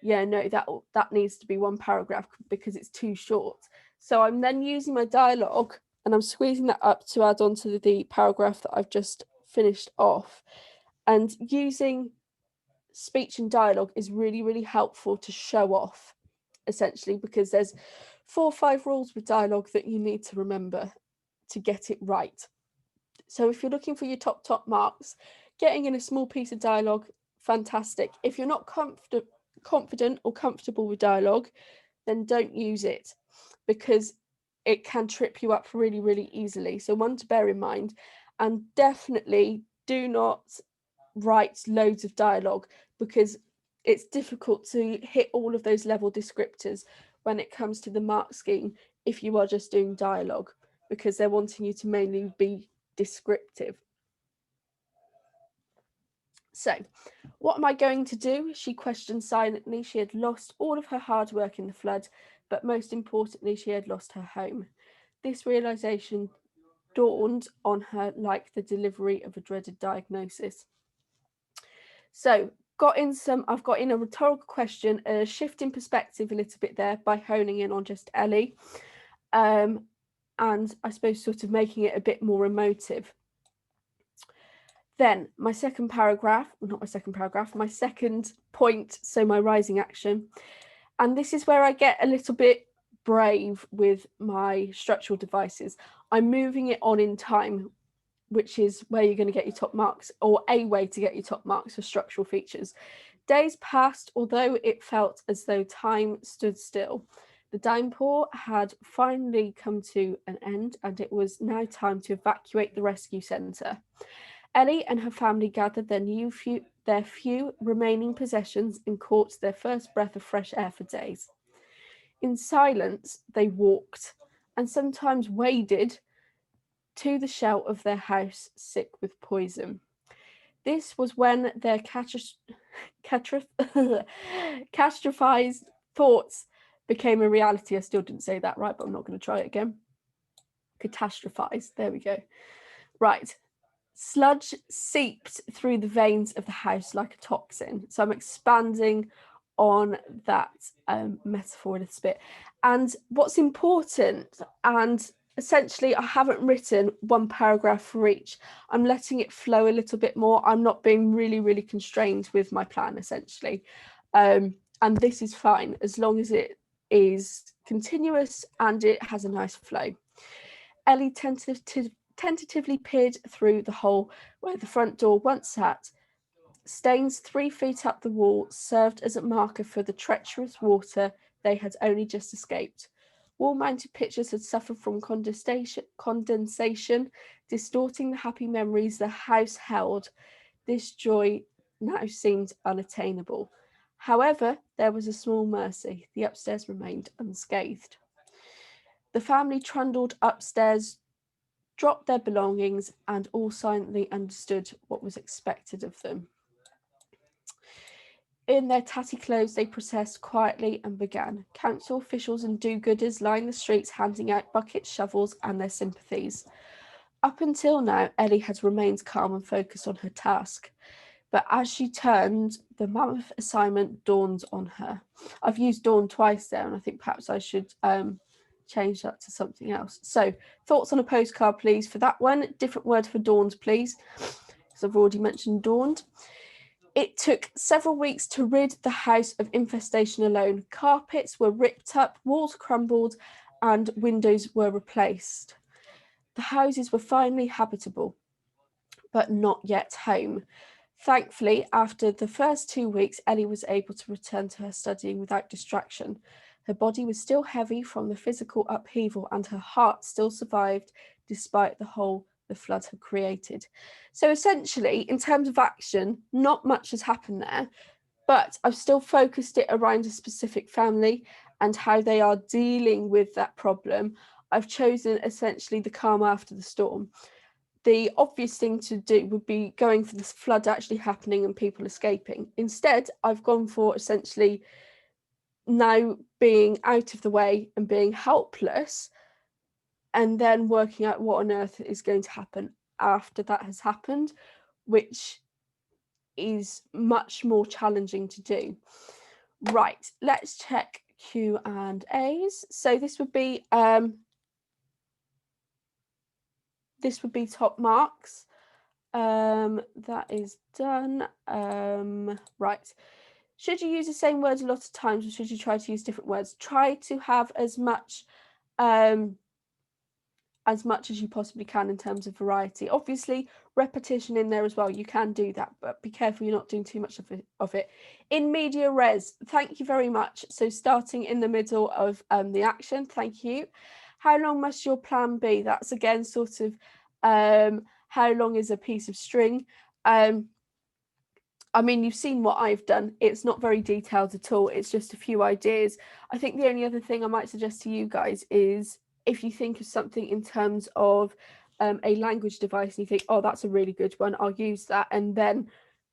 Speaker 1: yeah, no, that needs to be one paragraph because it's too short. So I'm then using my dialogue and I'm squeezing that up to add on to the paragraph that I've just finished off. And using speech and dialogue is really, really helpful to show off, essentially, because there's 4 or 5 rules with dialogue that you need to remember to get it right. So if you're looking for your top marks, getting in a small piece of dialogue, fantastic. If you're not confident or comfortable with dialogue, then don't use it because it can trip you up really, really easily. So one to bear in mind, and definitely do not write loads of dialogue because it's difficult to hit all of those level descriptors when it comes to the mark scheme if you are just doing dialogue, because they're wanting you to mainly be descriptive. So, what am I going to do? She questioned silently. She had lost all of her hard work in the flood, but most importantly, she had lost her home. This realization dawned on her like the delivery of a dreaded diagnosis. So, I've got in a rhetorical question, a shift in perspective a little bit there by honing in on just Ellie, and I suppose sort of making it a bit more emotive. Then my second point, so my rising action. And this is where I get a little bit brave with my structural devices. I'm moving it on in time, which is where you're going to get your top marks, or a way to get your top marks for structural features. Days passed, although it felt as though time stood still. The downpour had finally come to an end, and it was now time to evacuate the rescue centre. Ellie and her family gathered their few remaining possessions and caught their first breath of fresh air for days. In silence, they walked, and sometimes waded, to the shell of their house, sick with poison. This was when their catastrophized thoughts became a reality. I still didn't say that right, but I'm not going to try it again. Catastrophized. There we go. Right. Sludge seeped through the veins of the house like a toxin. So I'm expanding on that metaphor a little bit. And what's important, and essentially I haven't written one paragraph for each. I'm letting it flow a little bit more. I'm not being really constrained with my plan, essentially. And this is fine as long as it is continuous and it has a nice flow. Ellie tentatively peered through the hole where the front door once sat. Stains 3 feet up the wall served as a marker for the treacherous water they had only just escaped. Wall-mounted pictures had suffered from condensation, distorting the happy memories the house held. This joy now seemed unattainable. However, there was a small mercy. The upstairs remained unscathed. The family trundled upstairs, dropped their belongings, and all silently understood what was expected of them. In their tatty clothes, they processed quietly and began. Council officials and do-gooders lined the streets, handing out buckets, shovels, and their sympathies. Up until now, Ellie had remained calm and focused on her task. But as she turned, the mammoth assignment dawned on her. I've used dawn twice there, and I think perhaps I should change that to something else. So, thoughts on a postcard, please, for that one. Different word for dawned, please, because I've already mentioned dawned. It took several weeks to rid the house of infestation alone. Carpets were ripped up, walls crumbled, and windows were replaced. The houses were finally habitable, but not yet home. Thankfully, after the first 2 weeks, Ellie was able to return to her studying without distraction. Her body was still heavy from the physical upheaval, and her heart still survived despite the hole the flood had created. So essentially, in terms of action, not much has happened there, but I've still focused it around a specific family and how they are dealing with that problem. I've chosen essentially the calm after the storm. The obvious thing to do would be going for this flood actually happening and people escaping. Instead, I've gone for essentially now being out of the way and being helpless, and then working out what on earth is going to happen after that has happened, which is much more challenging to do. Right, let's check Q&As. So this would be top marks. That is done. Right. Should you use the same words a lot of times, or should you try to use different words? Try to have as much as you possibly can in terms of variety. Obviously, repetition in there as well. You can do that, but be careful you're not doing too much of it. In media res, thank you very much. So starting in the middle of the action, thank you. How long must your plan be? That's again sort of how long is a piece of string? I mean, you've seen what I've done. It's not very detailed at all. It's just a few ideas. I think the only other thing I might suggest to you guys is if you think of something in terms of a language device and you think, oh, that's a really good one, I'll use that, and then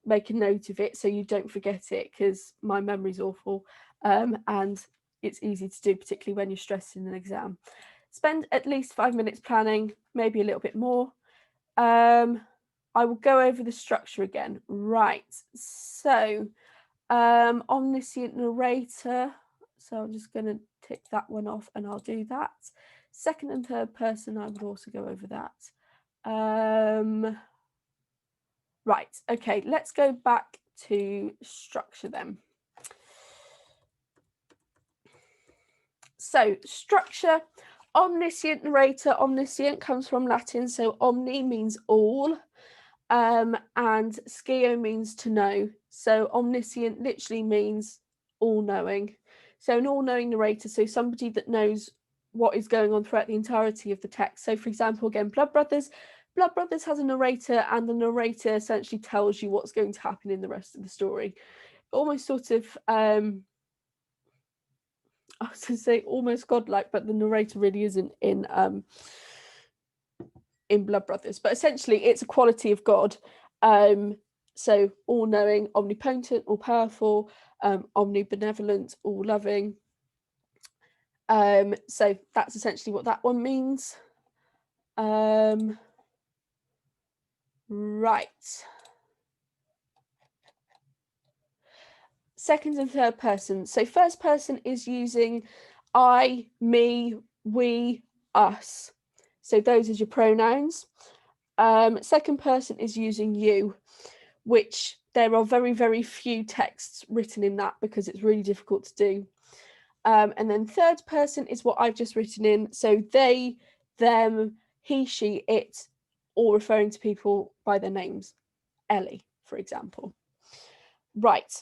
Speaker 1: make a note of it so you don't forget it, because my memory's awful and it's easy to do, particularly when you're stressed in an exam. Spend at least 5 minutes planning, maybe a little bit more. I will go over the structure again. Right, so omniscient narrator. So I'm just going to tick that one off and I'll do that. Second and third person, I would also go over that. Right, okay, let's go back to structure then. So structure, omniscient narrator. Omniscient comes from Latin, so omni means all, and scio means to know. So omniscient literally means all-knowing. So an all-knowing narrator, so somebody that knows what is going on throughout the entirety of the text. So for example, again, Blood Brothers has a narrator, and the narrator essentially tells you what's going to happen in the rest of the story. Almost sort of, I was going to say almost godlike, but the narrator really isn't in Blood Brothers. But essentially, it's a quality of God. So all-knowing, omnipotent, all-powerful, omnibenevolent, all-loving. So that's essentially what that one means. Right. Second and third person. So first person is using I, me, we, us. So those are your pronouns. Second person is using you, which there are very, very few texts written in that because it's really difficult to do. And then third person is what I've just written in. So they, them, he, she, it, all referring to people by their names. Ellie, for example. Right.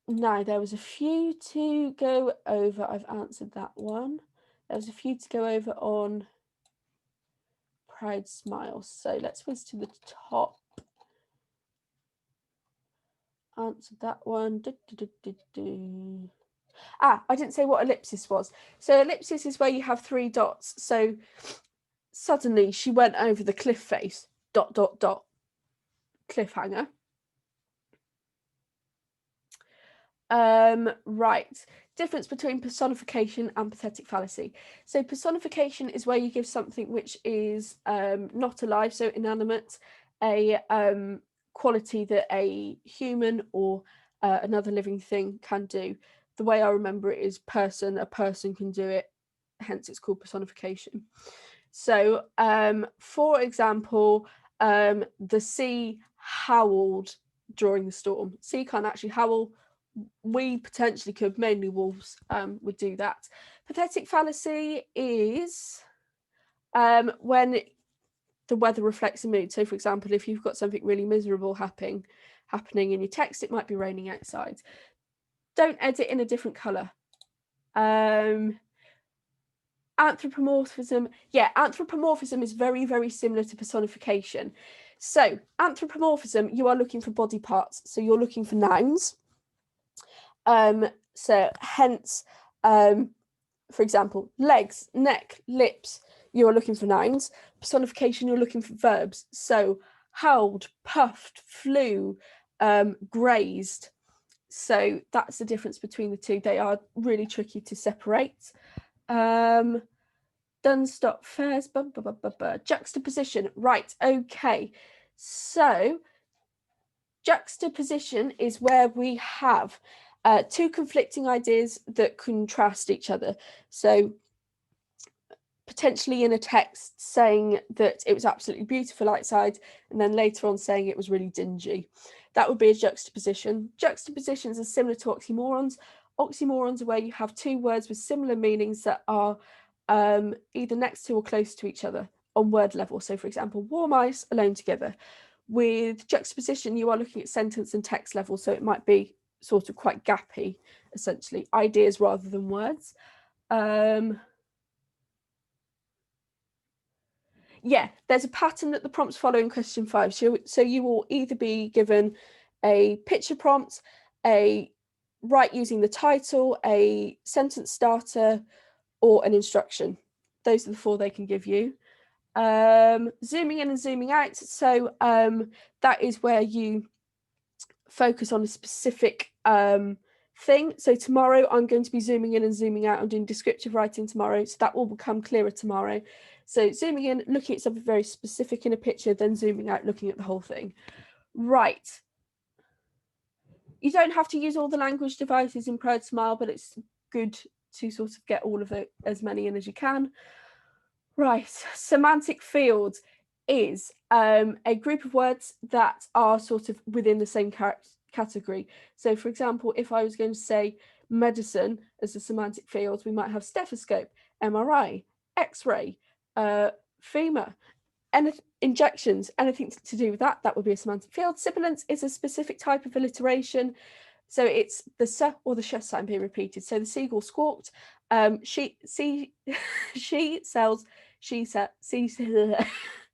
Speaker 1: Now, there was a few to go over. I've answered that one. There was a few to go over on Proud Smile. So let's whiz to the top. Answered that one. I didn't say what ellipsis was. So ellipsis is where you have 3 dots. So suddenly she went over the cliff face. ... Cliffhanger. Right. Difference between personification and pathetic fallacy. So personification is where you give something which is not alive, so inanimate, a quality that a human or another living thing can do. The way I remember it is a person can do it, hence it's called personification. So for example, the sea howled during the storm. Sea can't actually howl. We potentially could, mainly wolves would do that. Pathetic fallacy is when the weather reflects a mood. So for example, if you've got something really miserable happening in your text, it might be raining outside. Don't edit in a different colour. Anthropomorphism. Yeah, anthropomorphism is very, very similar to personification. So anthropomorphism, you are looking for body parts. So you're looking for nouns. So hence, for example, legs, neck, lips, you are looking for nouns. Personification, you're looking for verbs. So howled, puffed, flew, grazed. So that's the difference between the two. They are really tricky to separate. Done, stop, fares, juxtaposition. Right, okay. So juxtaposition is where we have 2 conflicting ideas that contrast each other. So potentially in a text saying that it was absolutely beautiful outside, and then later on saying it was really dingy. That would be a juxtaposition. Juxtapositions are similar to oxymorons. Oxymorons are where you have 2 words with similar meanings that are either next to or close to each other on word level. So for example, warm ice, alone together. With juxtaposition, you are looking at sentence and text level, so it might be sort of quite gappy, essentially, ideas rather than words. Yeah, there's a pattern that the prompts follow in question 5. So you will either be given a picture prompt, a write using the title, a sentence starter, or an instruction. Those are the 4 they can give you. Zooming in and zooming out. So that is where you focus on a specific thing. So tomorrow I'm going to be zooming in and zooming out. I'm doing descriptive writing tomorrow, so that will become clearer tomorrow. So zooming in, looking at something very specific in a picture, then zooming out, looking at the whole thing. Right. You don't have to use all the language devices in Proud Smile, but it's good to sort of get all of it, as many in as you can. Right. Semantic fields is a group of words that are sort of within the same category. So for example, if I was going to say medicine as a semantic field, we might have stethoscope, MRI, X-ray, FEMA, injections, anything to do with that, that would be a semantic field. Sibilance is a specific type of alliteration. So it's the s or the sh sound being repeated. So the seagull squawked. She sells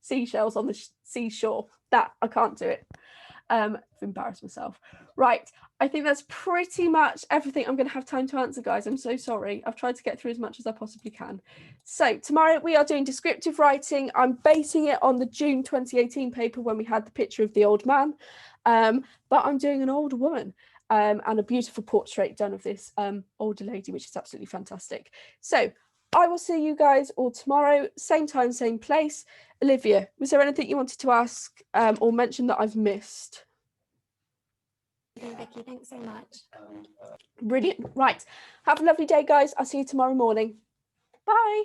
Speaker 1: seashells on the seashore. That I can't do it. I've embarrassed myself. Right, I think that's pretty much everything I'm going to have time to answer, guys. I'm so sorry. I've tried to get through as much as I possibly can. So tomorrow we are doing descriptive writing. I'm basing it on the June 2018 paper when we had the picture of the old man, but I'm doing an older woman. And a beautiful portrait done of this older lady, which is absolutely fantastic. So I will see you guys all tomorrow, same time, same place. Olivia, was there anything you wanted to ask or mention that I've missed?
Speaker 2: Vicki, thanks so much.
Speaker 1: Brilliant. Right. Have a lovely day, guys. I'll see you tomorrow morning. Bye.